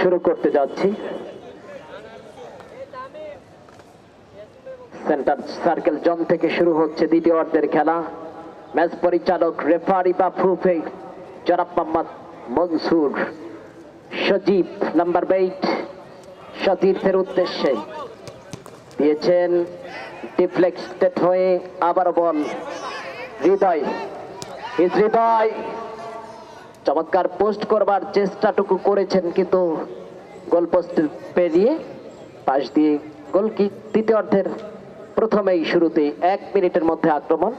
শুরু করতে যাচ্ছি। সেন্টার সার্কেল জোন থেকে শুরু হচ্ছে দ্বিতীয় অর্ধের খেলা। ম্যাচ পরিচালক রেফারি বাফুফে জনাব মোহাম্মদ মনসুর। সজীব নাম্বার 8 সতীর্থের উদ্দেশ্যে দিয়েছেন, ডিফ্লেক্টেড হয়ে আবারও বল হৃদয়। হৃদয় চমৎকার পোস্ট করবার চেষ্টাটুকু করেছেন, কিন্তু গোল পোস্ট পেরিয়ে পাশ দিয়ে গোল কিক। তৃতীয় অর্ধের প্রথমেই শুরুতে 1 মিনিটের মধ্যে আক্রমণ।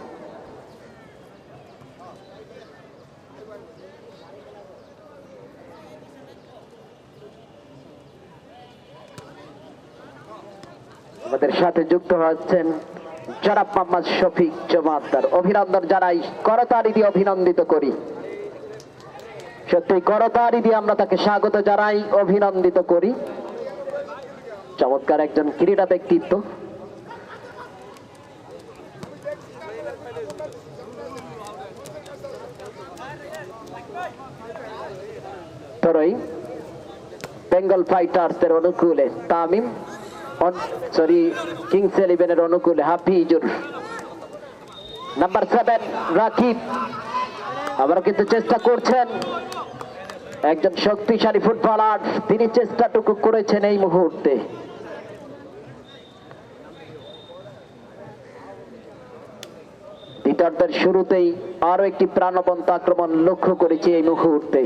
আমাদের সাথে যুক্ত হচ্ছেন জনাব মোহাম্মদ শফিক জমাদ্দার। অভিনন্দন জানাই, করতালি দিয়ে অভিনন্দিত করি। সত্যি করতালি দিয়ে আমরা তাকে স্বাগত জানাই, অভিনন্দিত করি। চমৎকার একজন ক্রীড়া ব্যক্তিত্ব। তরই বেঙ্গল ফাইটার্সের অনুকূলে তামিম, কিংস 11-এর অনুকূলে হাফিজুর। নাম্বার 7 রাকিব আবারও কিন্তু চেষ্টা করছেন, একজন শক্তিশালী ফুটবলার, তিনি চেষ্টাটুকু করেছেন এই মুহূর্তে। দ্বিতীয়ার্ধের শুরুতেই আরো একটি প্রাণবন্ত আক্রমণ লক্ষ্য করেছি এই মুহূর্তে।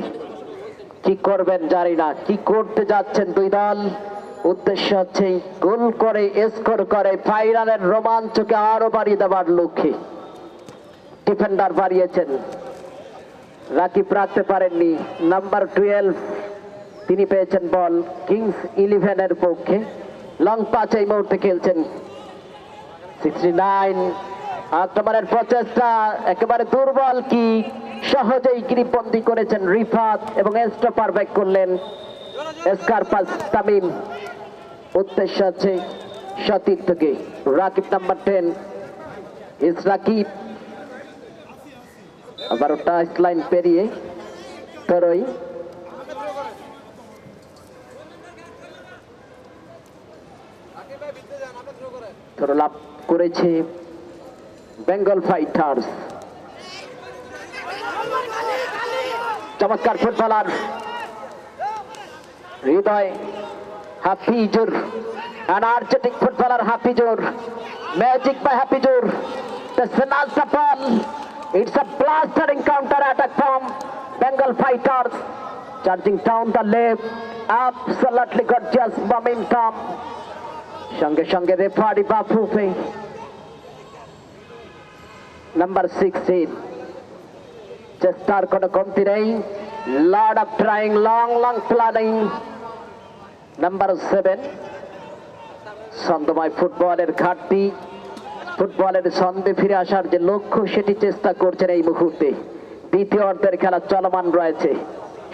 কি করবেন জানি না, কি করতে যাচ্ছেন দুই দল। উদ্দেশ্য হচ্ছে গোল করে স্কোর করে ফাইনালের রোমাঞ্চকে আরো বাড়িয়ে দেওয়ার লক্ষ্যে। ডিফেন্ডার বাড়িয়েছেন, রাকিব রাখতে পারেননি। নাম্বার 12 তিনি পেয়েছেন বল কিংস 11-এর পক্ষে। লং পাঁচ এই মুহূর্তে খেলছেন 69। আক্রমণের প্রচেষ্টা একেবারে দুর্বল, কি সহজেই গ্রিপবন্দি করেছেন রিফাত এবং স্টপার ব্যাক করলেন স্কারপাস তামিম। উদ্দেশ্য আছে সতীর্থকে। রাকিব নাম্বার 10 ইস রাকিব আবারও টাচ লাইন পেরিয়ে তরই লাভ করেছে বেঙ্গল ফাইটার্স। চমৎকার footballer Hridoy, Hafizur, energetic footballer Hafizur, magic by Hafizur. The Sinasa ball, it's a blastering counter attack from Bengal Fighters, charging down the left, absolutely gorgeous momentum. সঙ্গে সঙ্গে রেফারি বাফুফে নাম্বার 16 চেষ্টার কোনো কমতি নেই। Lord of trying, long planning. Number 7 ছন্দময় ফুটবলের ঘাটতি, ফুটবলের ছন্দে ফিরে আসার যে লক্ষ্য সেটি চেষ্টা করছেন এই মুহূর্তে। দ্বিতীয় অর্ধের খেলা চলমান রয়েছে,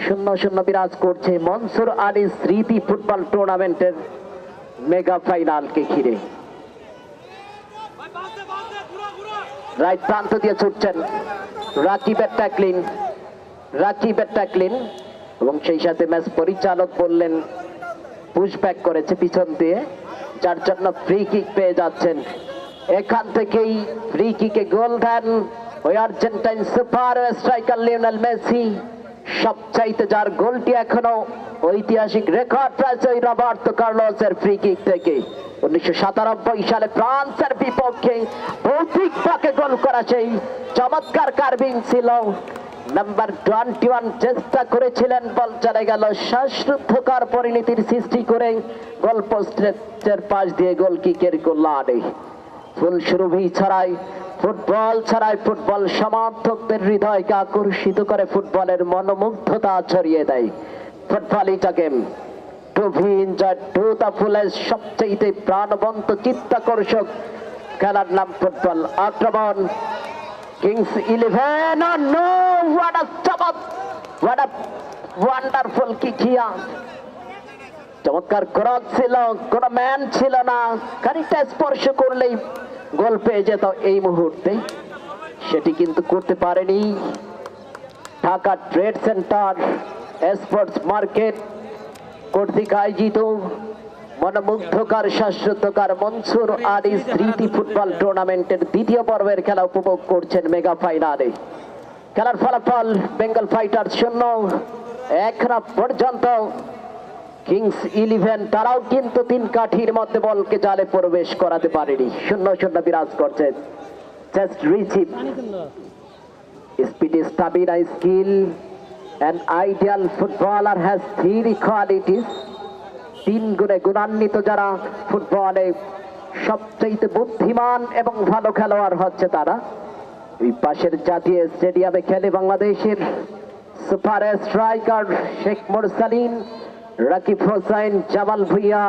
0-0 বিরাজ করছে মনসুর আলী স্মৃতি ফুটবল টুর্নামেন্টের মেগা ফাইনালকে ঘিরে। রাইট প্রান্ত দিয়ে ছুটছেন রাকিবের ট্যাকলিন এবং সেই সাথে ম্যাচ পরিচালক বললেন পুশব্যাক করেছে পিছন দিয়ে, যার জন্য ফ্রি কিক পেয়ে যাচ্ছেন। এখান থেকেই ফ্রি কিকে গোল দেন ওই Argentine super striker Lionel Messi. সবচাইতে যার গোলটি এখনো ঐতিহাসিক রেকর্ড রয়েছে ওই রবার্তো কার্লোসের ফ্রি কিক থেকে। 1997 সালে ফ্রান্সের বিপক্ষে ভৌতিক পাকে গোল করা সেই চমৎকার কার্ভিং ছিল। নাম্বার 21 চেষ্টা করেছিলেন, বল চলে গেল শ্বাসরুদ্ধকর পরিণতির সৃষ্টি করে গোল পোস্টের পাশ দিয়ে গোল কিকের গোল্লানে। ফুল সুরভি ছড়ায় ফুটবল সমর্থকদের হৃদয়কে আকর্ষিত করে, ফুটবলের মনোমুগ্ধতা ছড়িয়ে দেয়। Football is a game to be enjoyed to the fullest. সবচেয়ে প্রাণবন্ত চিত্তাকর্ষক খেলার নাম ফুটবল। আক্রমণ কিংস 11। নো, হোয়াট আ চমক, what a wonderful kick here. চমৎকার ক্রস ছিল, কোন ম্যান ছিল না, খানিকটা স্পর্শ করলেই গোল পেয়ে যেত এই মুহূর্তে। সেটি কিন্তু করতে পারেনি Dhaka trade centre sports market কর্তৃক আয়োজিত মনোমুগ্ধকর শাশ্বতকার মনসুর আলী স্মৃতি ফুটবল টুর্নামেন্টের দ্বিতীয় পর্বের খেলা উপভোগ করছেন মেগা ফাইনালে। খেলার ফলাফল বেঙ্গল ফাইটার্স 0, এখনো পর্যন্ত কিংস 11 তারাও কিন্তু 3 কাঠির মধ্যে বলকে জালে প্রবেশ করাতে পারেনি। 0-0 বিরাজ করছে। Just receive speed, stamina, skill, an ideal footballer has 3 qualities. 3 গুণে গুণান্বিত যারা ফুটবলে সবচেয়ে বুদ্ধিমান এবং ভালো খেলোয়াড় হচ্ছে তারা। এই পাশের জাতীয় স্টেডিয়ামে খেলে বাংলাদেশের super striker Sheikh Morsalin, Rakib Hossain, Jamal Bhuiyan,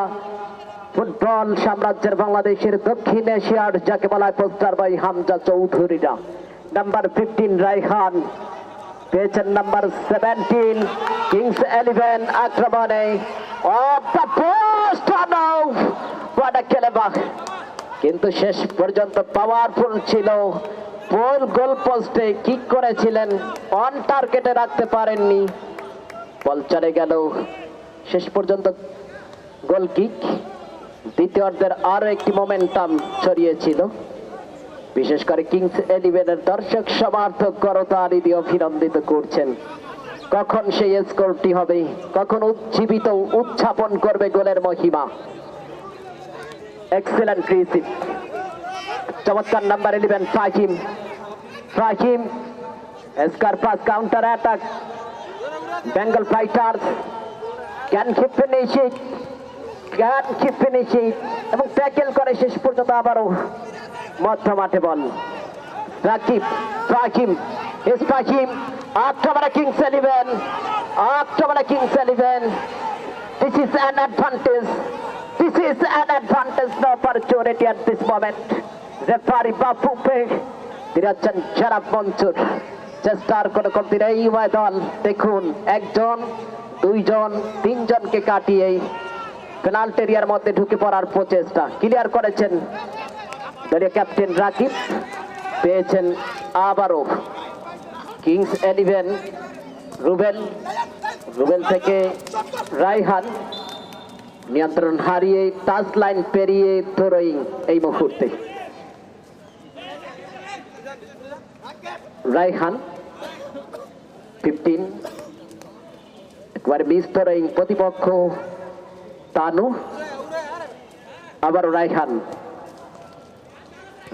football সাম্রাজ্যের বাংলাদেশের দক্ষিণ এশিয়ার যাকে বলা হয় পোস্টার বাই হামজা চৌধুরীরা। নাম্বার 15 রায়হান পেয়েছেন নাম্বার 17 কিংস 11 আক্রমণে কিন্তু শেষ পর্যন্ত পাওয়ারফুল ছিল। পোল গোল পোস্টে কিক করেছিলেন, অন টার্গেটে রাখতে পারেননি, বল চলে গেল। শেষ পর্যন্ত গোল কিক। দ্বিতীয়ার্ধের আরো একটি মোমেন্টাম ছড়িয়েছিল। বিশেষ করে কিংস 11 দর্শক সমর্থক করতালি দিয়ে অভিনন্দিত করছেন। কখন সেই স্কোরটি হবে, কখন উজ্জীবিত উদযাপন করবে গোলের মহিমা। এক্সেলেন্ট রিসিভ, চমৎকার নাম্বার 11 ফাহিম এসকার pass, counter attack. Bengal Fighters can keep finish it এবং ট্যাকেল করে শেষ পর্যন্ত আবারও মধ্য মাঠে বল। রাকিব ফাহিম আক্রমণে Kings 11 This is an advantage, no opportunity at this moment. Referee Bapupe দিচ্ছেন জনাব মনসুর। চেষ্টার কোনো কমতি নেই উভয় দল। দেখুন, 1 জন 2 জন 3 জনকে কাটিয়ে পেনাল্টি এরিয়ার মধ্যে ঢুকে পড়ার প্রচেষ্টা। ক্লিয়ার করেছেন দলীয় ক্যাপ্টেন রাকিব। পেয়েছেন আবারও কিংস 11 রুবেল থেকে রায়হান, নিয়ন্ত্রণ হারিয়ে টাচ লাইন পেরিয়ে থ্রোয়িং এই মুহূর্তে। রায়হান 15 একবারে মিস থ্রোয়িং প্রতিপক্ষ তানু। আবারও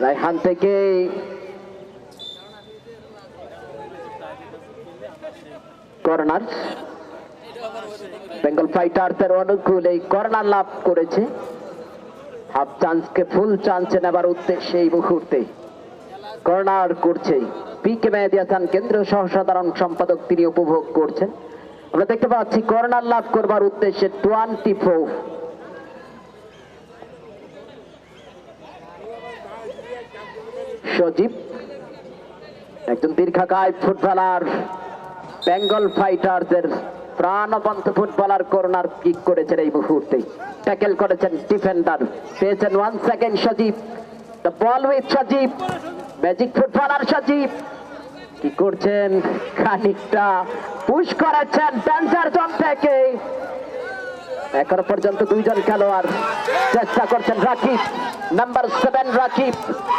রায়হান থেকে কর্নার। বেঙ্গল ফাইটার্সের অনুকূলে কর্নার লাভ করেছে। হাফ চান্সকে ফুল চান্সে নেবার উদ্দেশ্যে এই মুহূর্তে কর্নার করছে পিকে মেহেদী হাসান, কেন্দ্রীয় সহসাধারণ সম্পাদক, তিনি উপভোগ করছেন। আমরা দেখতে পাচ্ছি কর্নার লাভ করবার উদ্দেশ্যে 24 সজীব, একজন দীর্ঘকায় ফুটবলার, বেঙ্গল ফাইটার্সের প্রাণবন্ত ফুটবলার কর্নার কিক করেছেন এই মুহূর্তে। ট্যাকেল করেছেন ডিফেন্ডার। পেয়েছেন 1 second Sajib. The ball with Sajib, magic footballer Sajib কি করছেন, খানিকটা পুশ করেছেন ড্যান্সার জোন থেকে। এখনো পর্যন্ত 2 জন খেলোয়াড় চেষ্টা করছেন। রাকিব নাম্বার 7 রাকিব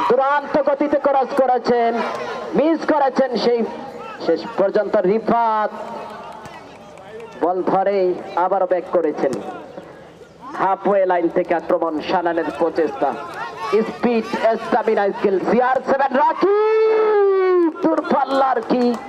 দুরান্ত গতিতে ক্রস করেছেন, মিস করেছেন। সেই শেষ পর্যন্ত রিফাত বল ধরে আবারও ব্যাক করেছেন। হাফওয়ে লাইন থেকে আক্রমণ শানানের প্রচেষ্টা। Speed, stamina, skill. CR7 Rakib দূরপাল্লার কিক।